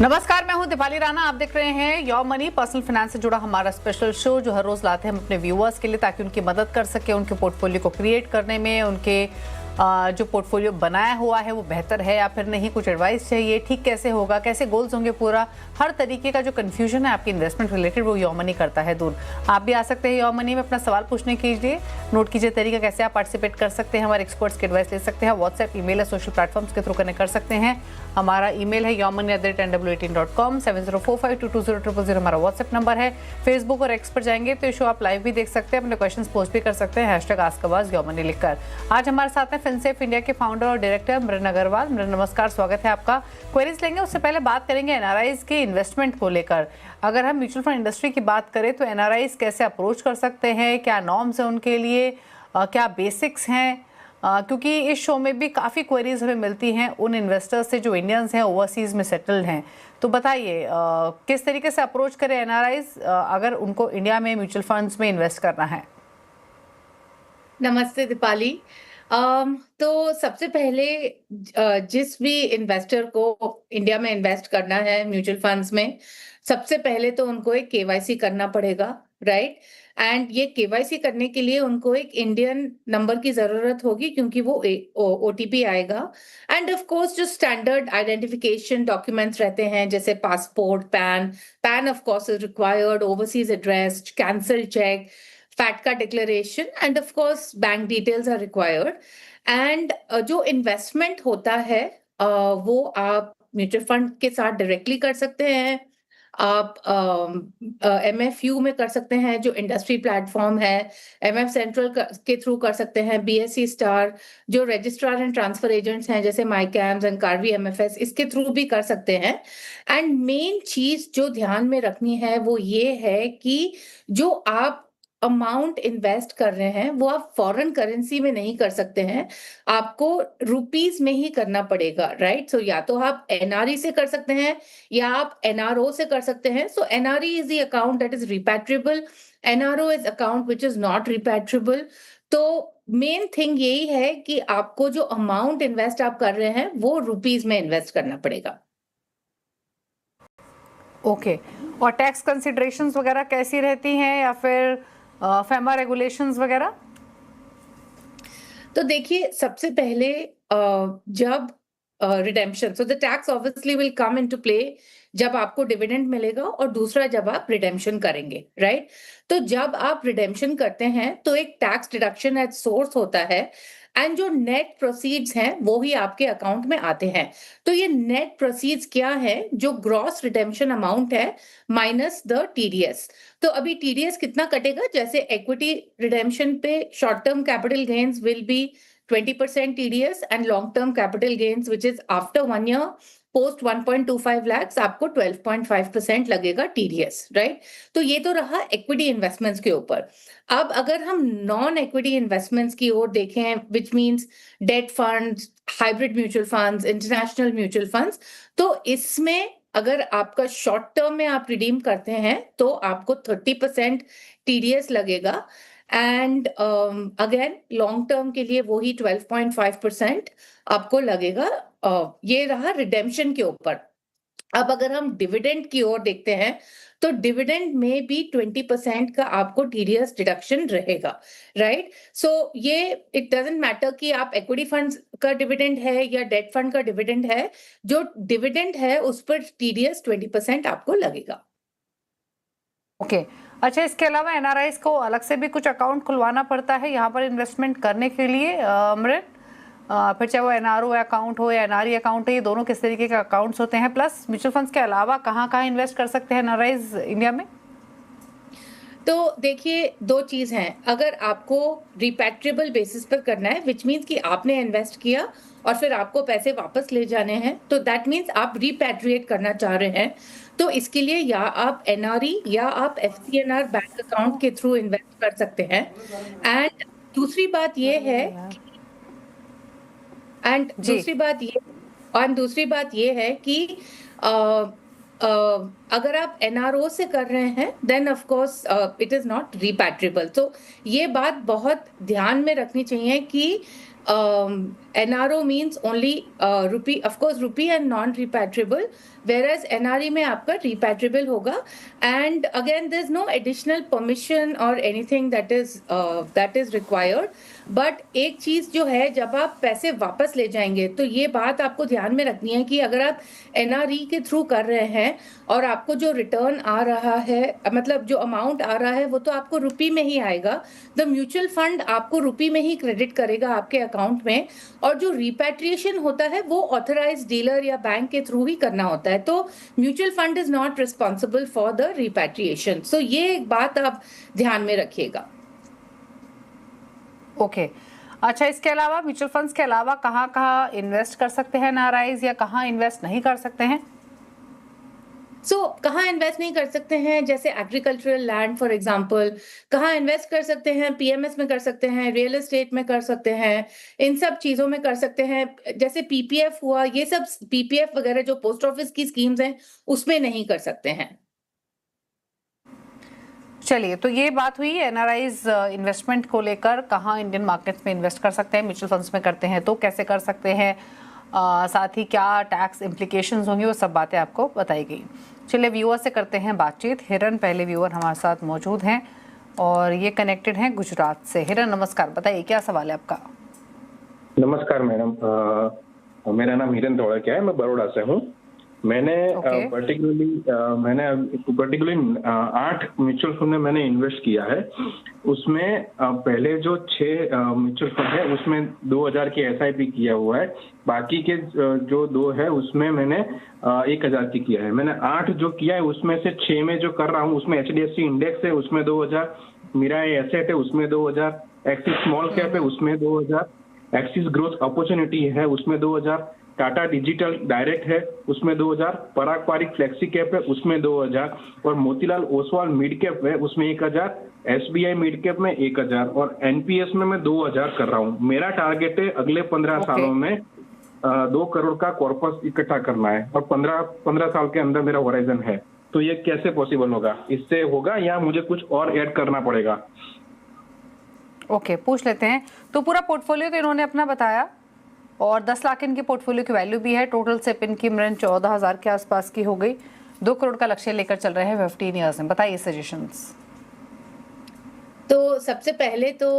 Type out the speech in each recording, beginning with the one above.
नमस्कार, मैं हूं दीपाली राणा। आप देख रहे हैं योर मनी, पर्सनल फाइनेंस से जुड़ा हमारा स्पेशल शो जो हर रोज लाते हैं हम अपने व्यूअर्स के लिए, ताकि उनकी मदद कर सके, उनके पोर्टफोलियो को क्रिएट करने में, उनके जो पोर्टफोलियो बनाया हुआ है वो बेहतर है या फिर नहीं, कुछ एडवाइस चाहिए, ठीक कैसे होगा, कैसे गोल्स होंगे, पूरा हर तरीके का जो कंफ्यूजन है आपकी इन्वेस्टमेंट रिलेटेड वो योर मनी करता है दूर। आप भी आ सकते हैं योर मनी में अपना सवाल पूछने के लिए। नोट कीजिए तरीका कैसे आप पार्टिसिपेट कर सकते हैं, हमारे एक्सपर्ट्स की एडवाइस ले सकते हैं। व्हाट्सएप, ईमेल या सोशल प्लेटफॉर्म्स के थ्रू कनेक्ट कर सकते हैं। हमारा ईमेल है yourmoney@nw18.com, 7045220000 हमारा व्हाट्सएप नंबर है। फेसबुक और एक्स पर जाएंगे तो ये शो आप लाइव भी देख सकते हैं, अपने क्वेश्चंस पोस्ट भी कर सकते हैं #AskAwaz लिखकर। आज हमारे साथ हैं फिनसेफ इंडिया के फाउंडर और डायरेक्टर मृन अग्रवाल। मृन, नमस्कार, स्वागत है आपका। क्वेरीज लेंगे, उससे पहले बात करेंगे एनआरआईज के इन्वेस्टमेंट को लेकर। अगर हम म्यूचुअल फंड इंडस्ट्री की बात करें तो एनआरआईज कैसे अप्रोच कर सकते हैं, क्या नॉर्म्स है उनके लिए, क्या बेसिक्स हैं, क्योंकि इस शो में भी काफ़ी क्वेरीज हमें मिलती हैं उन इन्वेस्टर्स से जो इंडियंस हैं, ओवरसीज़ में सेटल्ड हैं। तो बताइए किस तरीके से अप्रोच करें एनआरआईज अगर उनको इंडिया में म्यूचुअल फंड्स में इन्वेस्ट करना है। नमस्ते दीपाली। तो सबसे पहले जिस भी इन्वेस्टर को इंडिया में इन्वेस्ट करना है म्यूचुअल फंड्स में, सबसे पहले तो उनको एक केवाईसी करना पड़ेगा, राइट। एंड ये केवाईसी करने के लिए उनको एक इंडियन नंबर की जरूरत होगी, क्योंकि वो ओटीपी आएगा। एंड ऑफ कोर्स जो स्टैंडर्ड आइडेंटिफिकेशन डॉक्यूमेंट्स रहते हैं, जैसे passport, pan of course is required, overseas address, cancel cheque, FATCA declaration, and of course bank details are required. And जो इन्वेस्टमेंट होता है वो आप म्यूचुअल फंड के साथ डायरेक्टली कर सकते हैं, आप MFU में कर सकते हैं जो इंडस्ट्री प्लेटफॉर्म है, MF सेंट्रल के थ्रू कर सकते हैं, BSE स्टार जो रजिस्ट्रार एंड ट्रांसफर एजेंट्स हैं जैसे माईकैम्स एंड कार्वी MFS, इसके थ्रू भी कर सकते हैं। एंड मेन चीज जो ध्यान में रखनी है वो ये है कि जो आप अमाउंट इन्वेस्ट कर रहे हैं वो आप फॉरेन करेंसी में नहीं कर सकते हैं, आपको रुपीस में ही करना पड़ेगा, राइट। सो या तो आप एनआरई से कर सकते हैं या आप एनआरओ से कर सकते हैं। So NRE is the account that is repatriable, NRO is account which is not repatriable. तो मेन थिंग यही है कि आपको जो अमाउंट इन्वेस्ट आप कर रहे हैं वो रुपीस में इन्वेस्ट करना पड़ेगा। ओके, और टैक्स कंसिडरेशंस वगैरह कैसी रहती हैं, या फिर फेमा रेगुलेशंस वगैरह? तो देखिए, सबसे पहले जब redemption, so the tax obviously will come into play जब आपको डिविडेंड मिलेगा, और दूसरा जब आप रिडेम्पशन करेंगे, राइट। तो जब आप रिडेम्पशन करते हैं तो एक टैक्स डिडक्शन एट सोर्स होता है, एंड जो नेट प्रोसीड्स हैं वो ही आपके अकाउंट में आते हैं। तो ये नेट प्रोसीड्स क्या है, जो ग्रॉस रिडेम्पशन अमाउंट है माइनस द टीडीएस। तो अभी टीडीएस कितना कटेगा, जैसे इक्विटी रिडेम्पशन पे short term capital gains will be 20% TDS, and long term capital gains which is after 1 year post 1.25 lakhs आपको 12.5% लगेगा TDS, राइट। तो ये तो रहा इक्विटी इन्वेस्टमेंट्स के ऊपर। अब अगर हम नॉन इक्विटी इन्वेस्टमेंट्स की ओर देखें, which means date funds, hybrid mutual funds, international mutual funds, तो इसमें अगर आपका शॉर्ट टर्म में आप रिडीम करते हैं तो आपको 30% TDS लगेगा, एंड अगेन लॉन्ग टर्म के लिए वही 12.5% आपको लगेगा। ये रहा रिडेम्पशन के ऊपर। अब अगर हम डिविडेंड की ओर देखते हैं तो डिविडेंड में भी 20% का आपको TDS डिडक्शन रहेगा, राइट। सो ये इट डजंट मैटर कि आप इक्विटी फंड का डिविडेंड है या डेट फंड का डिविडेंड है, जो डिविडेंड है उस पर TDS 20% आपको लगेगा। ओके, अच्छा, इसके अलावा एनआरआईज को अलग से भी कुछ अकाउंट खुलवाना पड़ता है यहाँ पर इन्वेस्टमेंट करने के लिए अमृत? फिर चाहे वो एनआरओ अकाउंट हो या एनआरई अकाउंट है, ये दोनों किस तरीके के अकाउंट्स होते हैं? प्लस म्यूचुअल फंड्स के अलावा कहाँ कहाँ इन्वेस्ट कर सकते हैं एनआरआईज इंडिया में? तो देखिए, दो चीज हैं। अगर आपको रिपैट्रिएबल बेसिस पर करना है, विच मीन्स कि आपने इन्वेस्ट किया और फिर आपको पैसे वापस ले जाने हैं, तो दैट मीन्स आप रिपैट्रिएट करना चाह रहे हैं, तो इसके लिए या आप एनआरई या आप FCNR बैंक अकाउंट के थ्रू इन्वेस्ट कर सकते हैं। एंड दूसरी बात ये है कि अगर आप एनआरओ से कर रहे हैं then of course it is not repatriable. तो ये बात बहुत ध्यान में रखनी चाहिए कि NRO means only rupee, of course, rupee and non-repatriable, whereas NRE में आपका repatriable होगा, and again there's no additional permission or anything that is required. But एक चीज जो है, जब आप पैसे वापस ले जाएंगे तो ये बात आपको ध्यान में रखनी है कि अगर आप NRE के थ्रू कर रहे हैं और आपको जो रिटर्न आ रहा है, मतलब जो अमाउंट आ रहा है, वो तो आपको रुपी में ही आएगा। द म्यूचुअल फंड आपको रुपी में ही क्रेडिट करेगा आपके अकाउंट में, और जो रिपैट्रिएशन होता है वो ऑथराइज्ड डीलर या बैंक के थ्रू ही करना होता है। तो mutual fund is not responsible for the repatriation. So ये एक बात आप ध्यान में रखिएगा। ओके अच्छा, इसके अलावा म्यूचुअल फंड्स के अलावा कहाँ कहाँ इन्वेस्ट कर सकते हैं एनआरआईज, या कहाँ इन्वेस्ट नहीं कर सकते हैं? कहाँ इन्वेस्ट नहीं कर सकते हैं, जैसे एग्रीकल्चरल लैंड फॉर एग्जांपल, कहाँ इन्वेस्ट कर सकते हैं? पीएमएस में कर सकते हैं, रियल एस्टेट में कर सकते हैं, इन सब चीजों में कर सकते हैं। जैसे पीपीएफ हुआ, ये सब पीपीएफ वगैरह जो पोस्ट ऑफिस की स्कीम्स हैं उसमें नहीं कर सकते हैं। चलिए, तो ये बात हुई एनआरआईज इन्वेस्टमेंट को लेकर, कहाँ इंडियन मार्केट्स में इन्वेस्ट कर सकते हैं, म्यूचुअल फंड्स में करते हैं तो कैसे कर सकते हैं, साथ ही क्या टैक्स इम्प्लीकेशंस होंगी, वो सब बातें आपको बताई गई। चलिए व्यूअर से करते हैं बातचीत। हिरन पहले व्यूअर हमारे साथ मौजूद हैं और ये कनेक्टेड हैं गुजरात से। हिरन नमस्कार, बताइए क्या सवाल है आपका? नमस्कार मैडम, मेरा नाम हिरन धोड़किया है, मैं बड़ौदा से हूँ। मैंने पर्टिकुलरली 8 म्यूचुअल फंड में मैंने इन्वेस्ट किया है। उसमें पहले जो 6 म्यूचुअल फंड है उसमें 2000 की SIP किया हुआ है, बाकी के जो 2 है उसमें मैंने 1000 की किया है। मैंने 8 जो किया है उसमें से 6 में जो कर रहा हूँ उसमें HDFC इंडेक्स है उसमें 2000, मिराई एसेट है उसमें 2000, एक्सिस स्मॉल कैप है उसमें 2000, एक्सिस ग्रोथ अपॉर्चुनिटी है उसमें 2000, टाटा डिजिटल डायरेक्ट है उसमें 2000, पराग पारिक फ्लेक्सी कैप है उसमें 2000, और मोतीलाल ओसवाल मिड कैप है उसमें 1000, SBI मिड कैप में 1000, और NPS में मैं 2000 कर रहा हूँ। मेरा टारगेट है अगले 15 सालों में 2 करोड़ का कॉर्पस इकट्ठा करना है, और 15 साल के अंदर मेरा होराइजन है। तो ये कैसे पॉसिबल होगा? इससे होगा या मुझे कुछ और ऐड करना पड़ेगा? ओके, पूछ लेते हैं। तो पूरा पोर्टफोलियो तो इन्होंने अपना बताया, और 10 लाख इनके पोर्टफोलियो की वैल्यू भी है। टोटल सिप इनकी 14,000 के आसपास की हो गई। 2 करोड़ का लक्ष्य लेकर चल रहे हैं 15 ईयर्स में। बताइए सजेशंस। तो सबसे पहले तो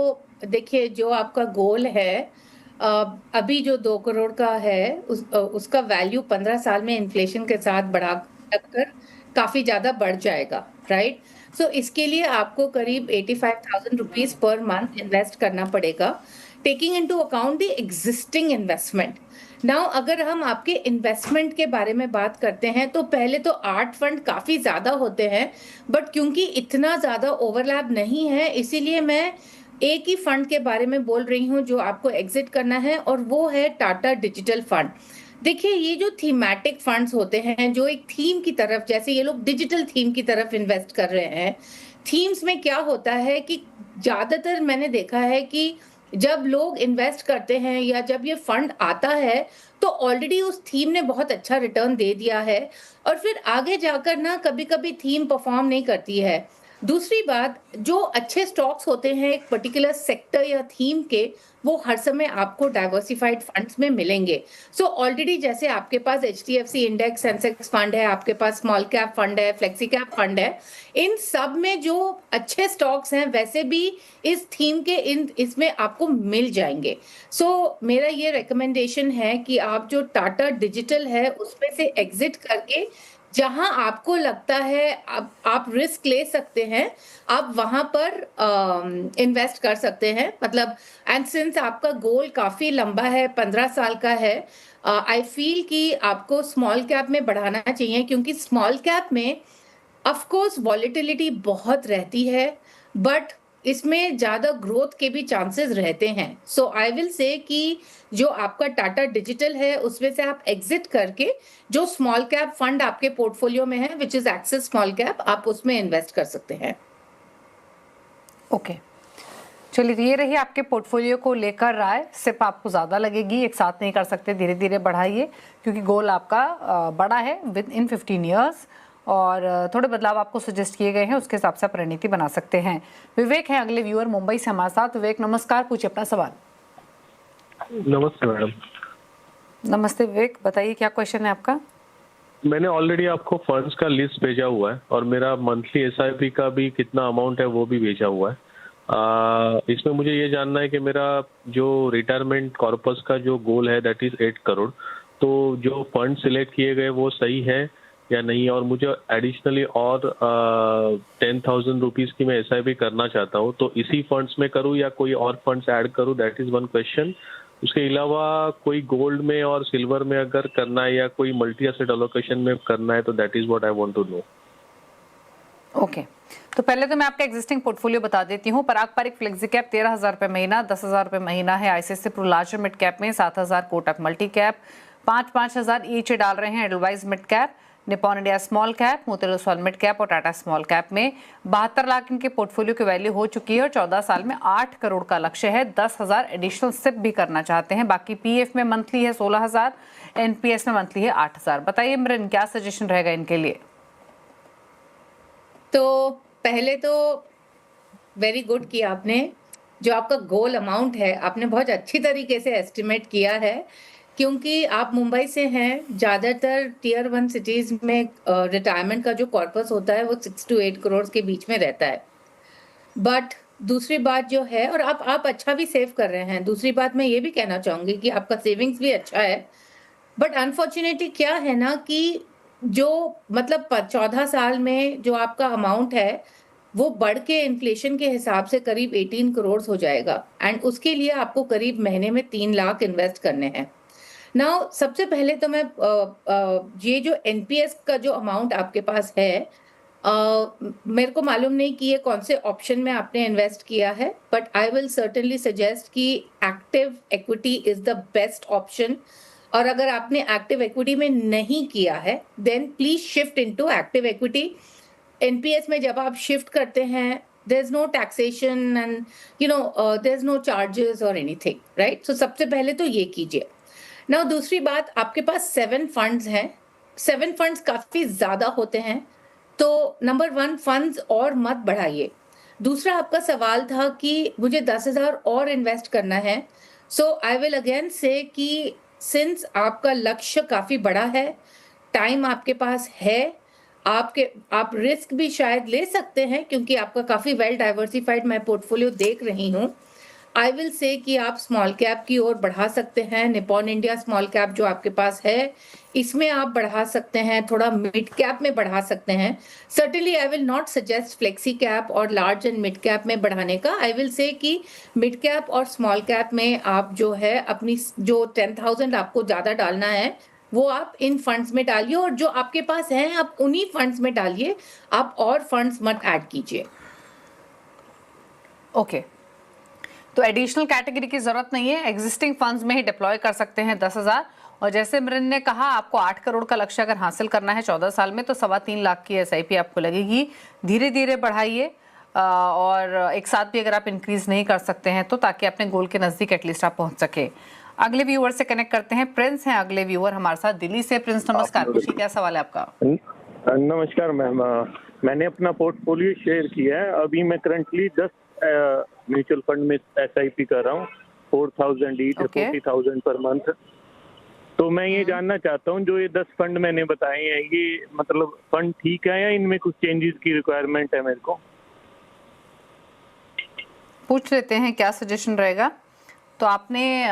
देखिए, जो आपका गोल है अभी जो 2 करोड़ का है उसका वैल्यू 15 साल में इन्फ्लेशन के साथ बढ़ा कर काफी ज्यादा बढ़ जाएगा, राइट? सो इसके लिए आपको करीब 85,000 रुपीज पर मंथ इन्वेस्ट करना पड़ेगा, taking into account the existing investment. Now अगर हम आपके इन्वेस्टमेंट के बारे में बात करते हैं तो पहले तो 8 फंड काफी ज्यादा होते हैं, बट क्योंकि इतना ज्यादा ओवरलैप नहीं है इसीलिए मैं एक ही फंड के बारे में बोल रही हूँ जो आपको एग्जिट करना है, और वो है टाटा डिजिटल फंड। देखिए, ये जो थीमेटिक फंड्स होते हैं जो एक थीम की तरफ, जैसे ये लोग डिजिटल थीम की तरफ इन्वेस्ट कर रहे हैं। थीम्स में क्या होता है कि ज्यादातर मैंने देखा है कि जब लोग इन्वेस्ट करते हैं या जब ये फंड आता है तो ऑलरेडी उस थीम ने बहुत अच्छा रिटर्न दे दिया है, और फिर आगे जाकर ना कभी कभी थीम परफॉर्म नहीं करती है। दूसरी बात, जो अच्छे स्टॉक्स होते हैं एक पर्टिकुलर सेक्टर या थीम के, वो हर समय आपको डाइवर्सिफाइड फंड्स में मिलेंगे। सो ऑलरेडी जैसे आपके पास HDFC इंडेक्स सेंसेक्स फंड है, आपके पास स्मॉल कैप फंड है, फ्लेक्सी कैप फंड है, इन सब में जो अच्छे स्टॉक्स हैं वैसे भी इस थीम के इसमें आपको मिल जाएंगे। सो मेरा ये रिकमेंडेशन है कि आप जो टाटा डिजिटल है उसमें से एग्जिट करके जहां आपको लगता है आप रिस्क ले सकते हैं, आप वहां पर इन्वेस्ट कर सकते हैं। मतलब, एंड सिंस आपका गोल काफी लंबा है, 15 साल का है, आई फील कि आपको स्मॉल कैप में बढ़ाना चाहिए, क्योंकि स्मॉल कैप में ऑफ कोर्स वॉलेटिलिटी बहुत रहती है, बट इसमें ज्यादा ग्रोथ के भी चांसेस रहते हैं। सो आई विल से कि जो आपका टाटा डिजिटल है उसमें से आप एग्जिट करके जो स्मॉल कैप फंड आपके पोर्टफोलियो में है, which is axis small cap, आप उसमें इन्वेस्ट कर सकते हैं। ओके, चलिए, ये रही आपके पोर्टफोलियो को लेकर राय। सिप आपको ज़्यादा लगेगी, एक साथ नहीं कर सकते, धीरे धीरे बढ़ाइए, क्योंकि गोल आपका बड़ा है विद इन 15 ईयर्स, और थोड़े बदलाव आपको सजेस्ट किए गए हैं, उसके हिसाब से आप रणनीति बना सकते हैं। विवेक हैं अगले व्यूअर मुंबई से हमारे साथ। विवेक नमस्कार, पूछिए अपना सवाल। नमस्ते मैडम। नमस्ते विवेक, बताइए क्या क्वेश्चन है आपका? मैंने ऑलरेडी आपको फंड्स का लिस्ट भेजा हुआ है और मेरा मंथली एसआईपी का भी कितना अमाउंट है वो भी भेजा हुआ है। इसमें मुझे ये जानना है कि मेरा जो रिटायरमेंट कॉर्पस का जो गोल है दैट इज 8 करोड़, तो जो फंड सिलेक्ट किए गए वो सही है या नहीं, और मुझे एडिशनली और 10,000 रुपीज की मैं एसआईपी करना चाहता हूँ, तो इसी फंड्स में करूँ या कोई और फंड्स ऐड करूँ, दैट इज वन क्वेश्चन। उसके अलावा कोई गोल्ड में और सिल्वर में अगर करना है या कोई मल्टी एसेट एलोकेशन में करना है तो that is what I want to know. Okay, तो पहले तो मैं आपका एग्जिस्टिंग पोर्टफोलियो बता देती हूँ। पराग पारिक फ्लेक्सी कैप 13,000 रुपए महीना, 10,000 रुपए महीना है। ICICI Pru larger mid cap में 7,000, कोटक मल्टी कैप 5,000 ईच डाल रहे हैं। Edelweiss mid cap, Nippon India small cap, Motilal Oswal mid cap और टाटा स्मॉल कैप में 72 लाख इनके पोर्टफोलियो की वैल्यू हो चुकी है और 14 साल में 8 करोड़ का लक्ष्य है। 10,000 एडिशनल सिप भी करना चाहते हैं। बाकी पीएफ में मंथली है 16,000, एनपीएस में मंथली है 8,000। बताइए मिरन, क्या सजेशन रहेगा इनके लिए? तो पहले तो वेरी गुड किया आपने। जो आपका गोल अमाउंट है आपने बहुत अच्छी तरीके से एस्टिमेट किया है, क्योंकि आप मुंबई से हैं। ज़्यादातर टियर 1 सिटीज़ में रिटायरमेंट का जो कॉर्पस होता है वो 6 to 8 करोड़ के बीच में रहता है। बट दूसरी बात जो है, और आप अच्छा भी सेव कर रहे हैं। दूसरी बात मैं ये भी कहना चाहूँगी कि आपका सेविंग्स भी अच्छा है। बट अनफॉर्चुनेटली क्या है ना कि जो मतलब 14 साल में जो आपका अमाउंट है वो बढ़ के इन्फ्लेशन के हिसाब से करीब 18 करोड़ हो जाएगा, एंड उसके लिए आपको करीब महीने में 3 लाख इन्वेस्ट करने हैं। नाउ सबसे पहले तो मैं ये जो एनपीएस का जो अमाउंट आपके पास है, मेरे को मालूम नहीं कि ये कौन से ऑप्शन में आपने इन्वेस्ट किया है, but I will certainly suggest कि active equity is the best option. और अगर आपने एक्टिव इक्विटी में नहीं किया है then please shift into active equity. NPS में जब आप शिफ्ट करते हैं there is no taxation and there is no charges or anything, right? So सबसे पहले तो ये कीजिए। Now दूसरी बात, आपके पास 7 फंड्स हैं। 7 फंड्स काफी ज्यादा होते हैं, तो नंबर 1 फंड्स और मत बढ़ाइए। दूसरा आपका सवाल था कि मुझे 10,000 और इन्वेस्ट करना है। सो आई विल अगेन से कि सिंस आपका लक्ष्य काफी बड़ा है, टाइम आपके पास है, आप रिस्क भी शायद ले सकते हैं क्योंकि आपका काफी वेल डाइवर्सिफाइड मैं पोर्टफोलियो देख रही हूँ। आई विल से कि आप स्मॉल कैप की ओर बढ़ा सकते हैं। निपॉन इंडिया स्मॉल कैप जो आपके पास है इसमें आप बढ़ा सकते हैं, थोड़ा मिड कैप में बढ़ा सकते हैं। Certainly I will not suggest flexi cap और लार्ज एंड मिड कैप में बढ़ाने का। आई विल से कि मिड कैप और स्मॉल कैप में आप जो है अपनी जो 10,000 आपको ज्यादा डालना है वो आप इन फंड्स में डालिए, और जो आपके पास हैं आप उन्हीं फंड्स में डालिए, आप और फंड्स मत ऐड कीजिए। ओके, तो एडिशनल कैटेगरी की जरूरत नहीं है, एग्जिस्टिंग फंड्स में ही डिप्लॉय कर सकते हैं 10,000। और जैसे मिरन ने कहा, आपको 8 करोड़ का लक्ष्य अगर हासिल करना है 14 साल में तो 3.25 लाख की एसआईपी आपको लगेगी। धीरे धीरे बढ़ाइए और एक साथ भी अगर आप इंक्रीज नहीं कर सकते हैं तो, ताकि अपने गोल के नजदीक एटलीस्ट आप पहुंच सके। अगले व्यूअर से कनेक्ट करते हैं। प्रिंस हैं अगले व्यूअर हमारे साथ दिल्ली से। प्रिंस नमस्कार, पूछिए क्या सवाल है आपका? नमस्कार मैम, मैंने अपना पोर्टफोलियो शेयर किया है। अभी मैं करंटली 10 म्यूचुअल फंड में एसआईपी कर रहा हूँ, 4,000 ईच, 40,000 पर मंथ। तो मैं ये जानना चाहता हूँ, जो ये 10 फंड मैंने बताए हैं, ये मतलब फंड ठीक है या इनमें कुछ चेंजेस की रिक्वायरमेंट है मेरे को? पूछ लेते हैं क्या सजेशन रहेगा। तो आपने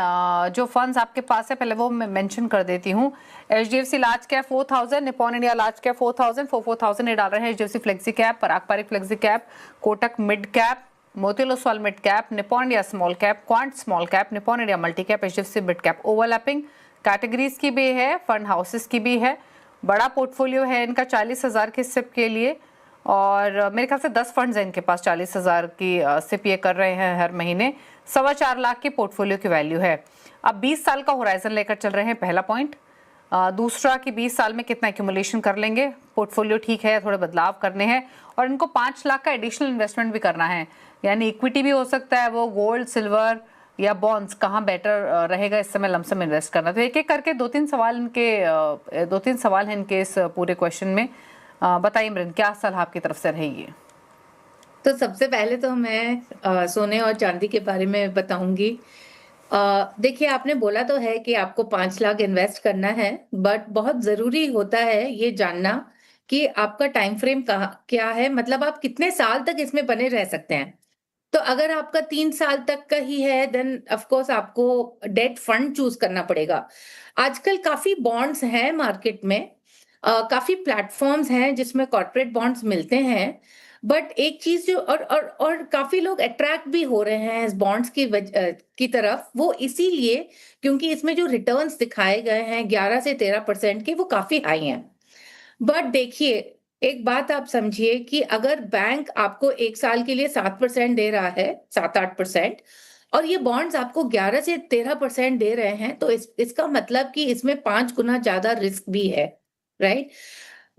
जो फंड्स आपके पास है पहले वो मैं मेंशन कर देती हूँ। HDFC large cap 4,000, Nippon India large cap 4,000, 4,000 ये डाल रहे हैं। HDFC flexi cap, Parag Parikh flexi cap, Kotak mid cap, Motilal Oswal mid cap, Nippon India small cap, Quant small cap, Nippon India multi cap, HDFC mid cap. Overlapping categories की भी है, fund houses की भी है। बड़ा पोर्टफोलियो है इनका 40,000 के सिप के लिए, और मेरे ख्याल से 10 फंड्स हैं इनके पास 40,000 की सिप ये कर रहे हैं हर महीने। 4.25 लाख की पोर्टफोलियो की वैल्यू है। अब 20 साल का होराइजन लेकर चल रहे हैं, पहला पॉइंट। दूसरा कि 20 साल में कितना एक्यूमुलेशन कर लेंगे, पोर्टफोलियो ठीक है, थोड़े बदलाव करने हैं, और इनको 5 लाख का एडिशनल इन्वेस्टमेंट भी करना है। यानी इक्विटी भी हो सकता है, वो गोल्ड, सिल्वर या बॉन्ड्स, कहाँ बेटर रहेगा इस समय लमसम इन्वेस्ट करना। तो एक एक करके 2-3 सवाल हैं इनके इस पूरे क्वेश्चन में। बताइए मृन, क्या सलाह आपकी तरफ से रहेगी? तो सबसे पहले तो मैं सोने और चांदी के बारे में बताऊंगी। देखिए, आपने बोला तो है कि आपको 5 लाख इन्वेस्ट करना है, बट बहुत जरूरी होता है ये जानना कि आपका टाइम फ्रेम क्या है, मतलब आप कितने साल तक इसमें बने रह सकते हैं। तो अगर आपका 3 साल तक का ही है, देन ऑफ कोर्स आपको डेट फंड चूज करना पड़ेगा। आजकल काफी बॉन्ड्स हैं मार्केट में, काफी प्लेटफॉर्म्स हैं जिसमें कॉर्पोरेट बॉन्ड्स मिलते हैं। बट एक चीज जो और काफी लोग अट्रैक्ट भी हो रहे हैं इस बॉन्ड्स की तरफ, वो इसीलिए क्योंकि इसमें जो रिटर्न्स दिखाए गए हैं 11 से 13% के, वो काफी हाई हैं। बट देखिए, एक बात आप समझिए कि अगर बैंक आपको 1 साल के लिए 7% दे रहा है, 7-8%, और ये बॉन्ड्स आपको 11 से 13% दे रहे हैं, तो इसका मतलब कि इसमें 5 गुना ज्यादा रिस्क भी है, राइट?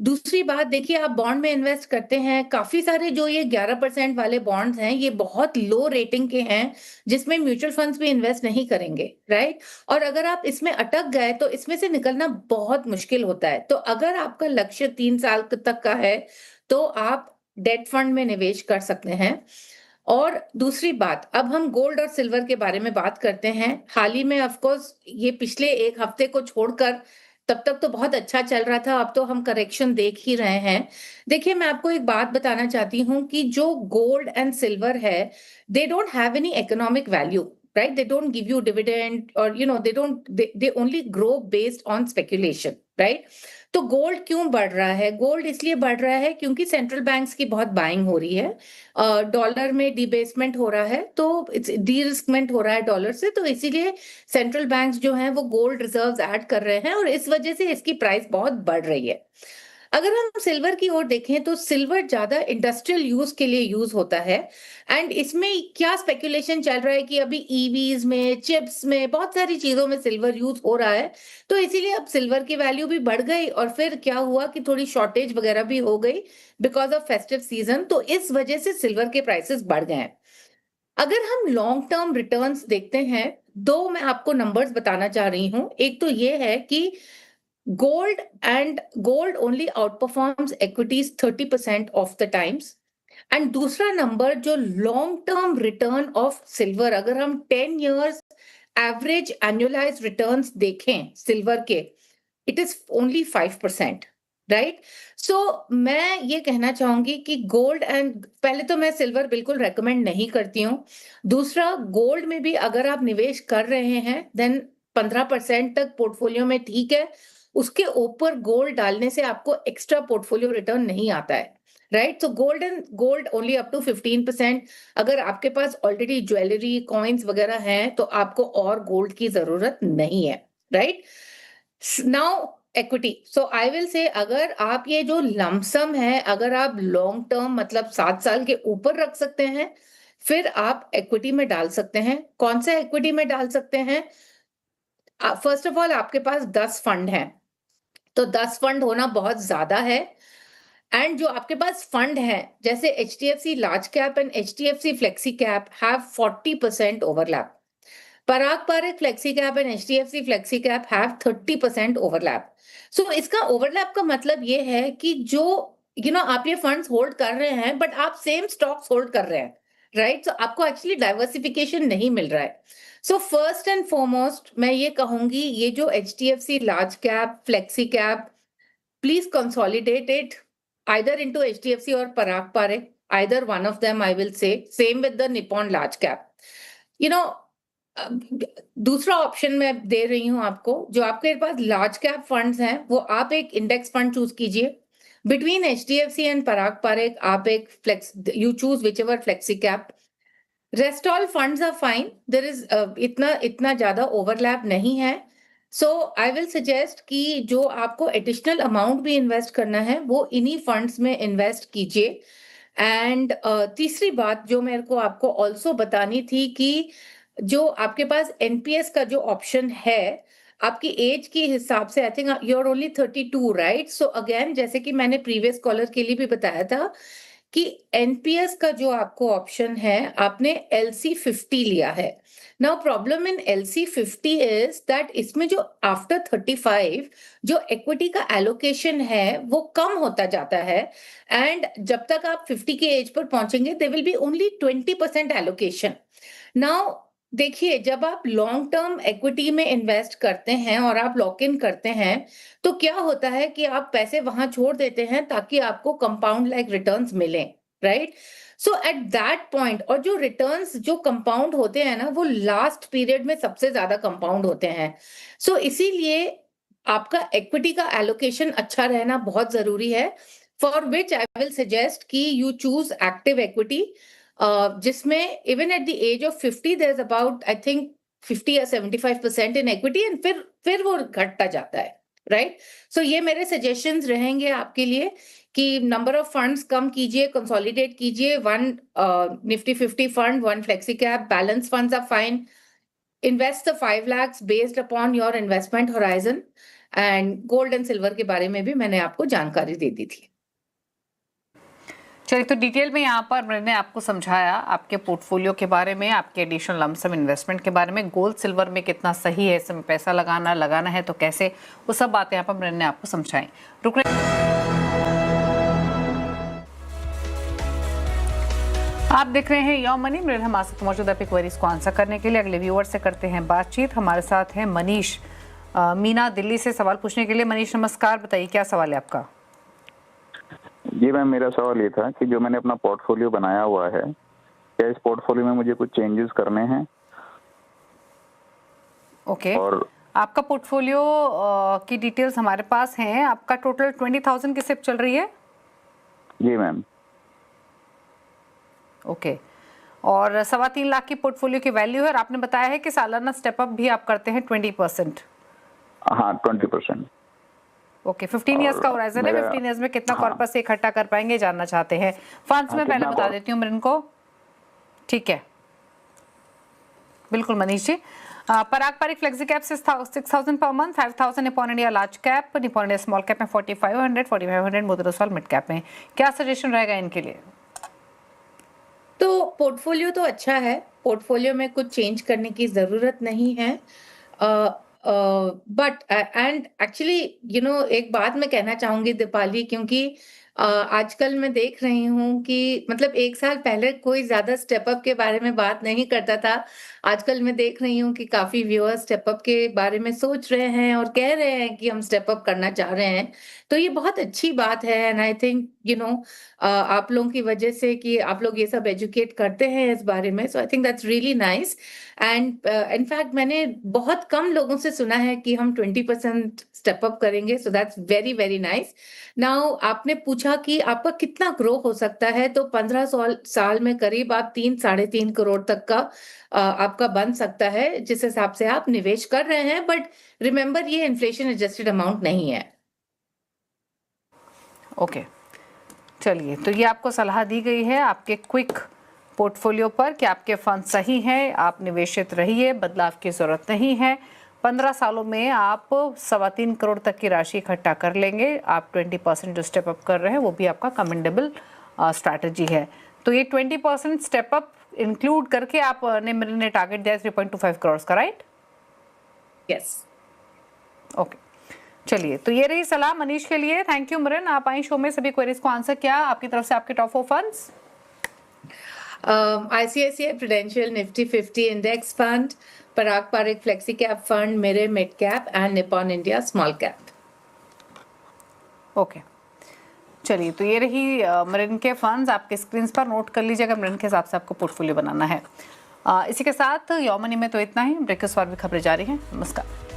दूसरी बात देखिए, आप बॉन्ड में इन्वेस्ट करते हैं, काफी सारे जो ये 11% वाले बॉन्ड्स हैं, ये बहुत लो रेटिंग के हैं, जिसमें म्यूचुअल फंड्स भी इन्वेस्ट नहीं करेंगे, राइट? और अगर आप इसमें अटक गए तो इसमें से निकलना बहुत मुश्किल होता है। तो अगर आपका लक्ष्य 3 साल तक का है, तो आप डेट फंड में निवेश कर सकते हैं। और दूसरी बात, अब हम गोल्ड और सिल्वर के बारे में बात करते हैं। हाल ही में ऑफ कोर्स ये पिछले एक हफ्ते को छोड़कर तब तक तो बहुत अच्छा चल रहा था, अब तो हम करेक्शन देख ही रहे हैं। देखिए, मैं आपको एक बात बताना चाहती हूँ कि जो गोल्ड एंड सिल्वर है, they don't have any economic value, right? They don't give you dividend, or they only grow based on speculation, right? तो गोल्ड क्यों बढ़ रहा है? गोल्ड इसलिए बढ़ रहा है क्योंकि सेंट्रल बैंक्स की बहुत बाइंग हो रही है, डॉलर में डिबेसमेंट हो रहा है, तो डी रिस्कमेंट हो रहा है डॉलर से, तो इसीलिए सेंट्रल बैंक्स जो हैं वो गोल्ड रिजर्व्स ऐड कर रहे हैं, और इस वजह से इसकी प्राइस बहुत बढ़ रही है। अगर हम सिल्वर की ओर देखें तो सिल्वर ज्यादा इंडस्ट्रियल यूज के लिए यूज होता है, एंड इसमें क्या स्पेकुलेशन चल रहा है कि अभी ईवीज में, चिप्स में, बहुत सारी चीजों में सिल्वर यूज हो रहा है, तो इसीलिए अब सिल्वर की वैल्यू भी बढ़ गई, और फिर क्या हुआ कि थोड़ी शॉर्टेज वगैरह भी हो गई बिकॉज ऑफ फेस्टिव सीजन, तो इस वजह से सिल्वर के प्राइसेस बढ़ गए हैं। अगर हम लॉन्ग टर्म रिटर्न्स देखते हैं, दो मैं आपको नंबर्स बताना चाह रही हूं। एक तो ये है कि gold only outperforms equities 30% of the times, and दूसरा नंबर जो long term return of silver, अगर हम 10 years एवरेज एनुअलाइज रिटर्न्स देखें सिल्वर के, इट इज ओनली 5%, राइट? सो मैं ये कहना चाहूंगी कि गोल्ड एंड, पहले तो मैं सिल्वर बिल्कुल रेकमेंड नहीं करती हूँ। दूसरा, गोल्ड में भी अगर आप निवेश कर रहे हैं, देन 15% तक पोर्टफोलियो में ठीक है, उसके ऊपर गोल्ड डालने से आपको एक्स्ट्रा पोर्टफोलियो रिटर्न नहीं आता है, right? So gold only up to 15%। अगर आपके पास ऑलरेडी ज्वेलरी, कॉइन्स वगैरह हैं, तो आपको और गोल्ड की जरूरत नहीं है, right? Now equity, so I will say, अगर आप ये जो लमसम है, अगर आप लॉन्ग टर्म मतलब 7 साल के ऊपर रख सकते हैं, फिर आप इक्विटी में डाल सकते हैं। कौन सा इक्विटी में डाल सकते हैं? फर्स्ट ऑफ ऑल, आपके पास 10 फंड हैं, तो 10 फंड होना बहुत ज्यादा है, एंड जो आपके पास फंड है जैसे HDFC large cap and HDFC flexi cap have 40% overlap, Parag Parikh flexi cap and HDFC flexi cap have 30% overlap. So इसका ओवरलैप का मतलब ये है कि जो आप ये फंड्स होल्ड कर रहे हैं, बट आप सेम स्टॉक्स होल्ड कर रहे हैं, राइट? सो आपको एक्चुअली डाइवर्सिफिकेशन नहीं मिल रहा है। सो फर्स्ट एंड फॉरमोस्ट मैं ये कहूंगी, ये जो HDFC large cap, flexi cap, please consolidate it either into HDFC or Parag Parekh, either one of them, I will say. Same with the Nippon large cap. दूसरा option मैं दे रही हूं आपको, जो आपके पास लार्ज कैप फंड्स हैं, वो आप एक इंडेक्स फंड चूज कीजिए। Between HDFC and Parag Parekh आप एक you choose whichever flexi cap. Rest all funds are fine, there is इतना ज्यादा ओवरलैप नहीं है। सो आई विल सजेस्ट कि जो आपको एडिशनल अमाउंट भी इन्वेस्ट करना है, वो इन्हीं फंड्स में इन्वेस्ट कीजिए। एंड तीसरी बात जो मेरे को आपको ऑल्सो बतानी थी कि जो आपके पास NPS का जो ऑप्शन है, आपकी एज के हिसाब से, I think you are only 32, right? So again, जैसे कि मैंने प्रीवियस कॉलर के लिए भी बताया था कि NPS का जो आपको ऑप्शन है, आपने LC50 लिया है। Now problem in LC50 is that इसमें जो आफ्टर 35 जो इक्विटी का एलोकेशन है वो कम होता जाता है, एंड जब तक आप 50 के एज पर पहुंचेंगे, there will be only 20% allocation. Now देखिए, जब आप लॉन्ग टर्म इक्विटी में इन्वेस्ट करते हैं और आप लॉक इन करते हैं, तो क्या होता है कि आप पैसे वहां छोड़ देते हैं ताकि आपको कंपाउंड लाइक रिटर्न्स मिलें, right? So at that point, और जो रिटर्न्स जो कंपाउंड होते हैं ना, वो लास्ट पीरियड में सबसे ज्यादा कंपाउंड होते हैं। सो इसीलिए आपका इक्विटी का एलोकेशन अच्छा रहना बहुत जरूरी है, for which I will suggest कि यू चूज एक्टिव इक्विटी, जिसमें even at the age of 50 there is about I think 50 या 75% इन इक्विटी, एंड फिर वो घटता जाता है, राइट? सो ये मेरे सजेशंस रहेंगे आपके लिए कि नंबर ऑफ फंड्स कम कीजिए, कंसोलिडेट कीजिए, 1 Nifty 50 fund, 1 flexi cap, balance funds are fine, invest the 5 lakhs based upon your investment horizon, and gold and silver के बारे में भी मैंने आपको जानकारी दे दी थी। चलिए, तो डिटेल में यहाँ पर मैंने आपको समझाया आपके पोर्टफोलियो के बारे में, आपके एडिशनल लमसम इन्वेस्टमेंट के बारे में, गोल्ड सिल्वर में कितना सही है इसमें पैसा लगाना है तो कैसे, वो सब बातें यहाँ पर मैंने आपको समझाई। रुक रहे, आप देख रहे हैं योर मनी। मेरे हमारे साथ मौजूद है क्वेरीज को आंसर करने के लिए अगले व्यूअर से करते हैं बातचीत। हमारे साथ है मनीष मीना दिल्ली से सवाल पूछने के लिए। मनीष नमस्कार, बताइए क्या सवाल है आपका? जी मैम, मेरा सवाल ये था कि जो मैंने अपना पोर्टफोलियो बनाया हुआ है, क्या इस पोर्टफोलियो में मुझे कुछ चेंजेस करने हैं? ओके, और आपका पोर्टफोलियो की डिटेल्स हमारे पास हैं। आपका टोटल 20,000 की सिप चल रही है? जी मैम। ओके, और 3.25 लाख की पोर्टफोलियो की वैल्यू है, और आपने बताया है कि सालाना स्टेप अप भी आप करते हैं 20%। हाँ, 20%। ओके, 15 इयर्स का होराइजन है। 15 इयर्स में कितना कॉर्पस इकट्ठा कर पाएंगे जानना चाहते हैं। फंड्स में पहले बता देती हूँ मृन को, ठीक है? बिल्कुल Manish ji. Parag Parikh flexi cap 6,000 per month, 5,000 Nippon India large cap, Nippon India small cap में 4,500 मोदी रसवाल मिड कैप में। क्या सजेशन रहेगा इनके लिए? तो पोर्टफोलियो तो अच्छा है, पोर्टफोलियो में कुछ चेंज करने की जरूरत नहीं है, बट एंड एक्चुअली एक बात मैं कहना चाहूंगी दीपाली, क्योंकि आजकल मैं देख रही हूँ कि मतलब 1 साल पहले कोई ज्यादा स्टेप अप के बारे में बात नहीं करता था। आजकल मैं देख रही हूँ कि काफी व्यूअर्स स्टेप अप के बारे में सोच रहे हैं और कह रहे हैं कि हम स्टेप अप करना चाह रहे हैं, तो ये बहुत अच्छी बात है। एंड आई थिंक आप लोगों की वजह से कि आप लोग ये सब एजुकेट करते हैं इस बारे में, so I think that's really nice. And in fact मैंने बहुत कम लोगों से सुना है कि हम 20% स्टेप अप करेंगे, so that's very very nice. Now आपने पूछा कि आपका कितना ग्रो हो सकता है, तो 15 साल में करीब आप 3-3.5 करोड़ तक का आपका बन सकता है, जिस हिसाब से आप निवेश कर रहे हैं। बट रिमेंबर, ये इन्फ्लेशन एडजस्टेड अमाउंट नहीं है। ओके, चलिए, तो ये आपको सलाह दी गई है आपके क्विक पोर्टफोलियो पर कि आपके फंड सही हैं, आप निवेशित रहिए, बदलाव की ज़रूरत नहीं है। 15 सालों में आप 3.25 करोड़ तक की राशि इकट्ठा कर लेंगे। आप 20% जो स्टेप अप कर रहे हैं वो भी आपका कमेंडेबल स्ट्रैटेजी है। तो ये 20% स्टेप अप इंक्लूड करके आप ने टारगेट दिया 3.25 करोड़ का, राइट? यस। ओके, चलिए, तो ये रही सलाह मनीष के लिए। थैंक यू मृन, आप आई शो में सभी क्वेरीज को आंसर किया। आपकी तरफ से आपके top 4 funds ICICI Prudential Nifty 50 Index Fund, Parag Parikh Flexi Cap Fund, मेरे Mid Cap and Nippon India Small Cap। Okay, चलिए, तो ये रही मृन के फंड्स। आपके स्क्रीन पर नोट कर लीजिएगा, मृन के हिसाब से आपको पोर्टफोलियो बनाना है। इसी के साथ योर मनी में तो इतना ही। ब्रेक के बाद भी खबरें जारी हैं। नमस्कार।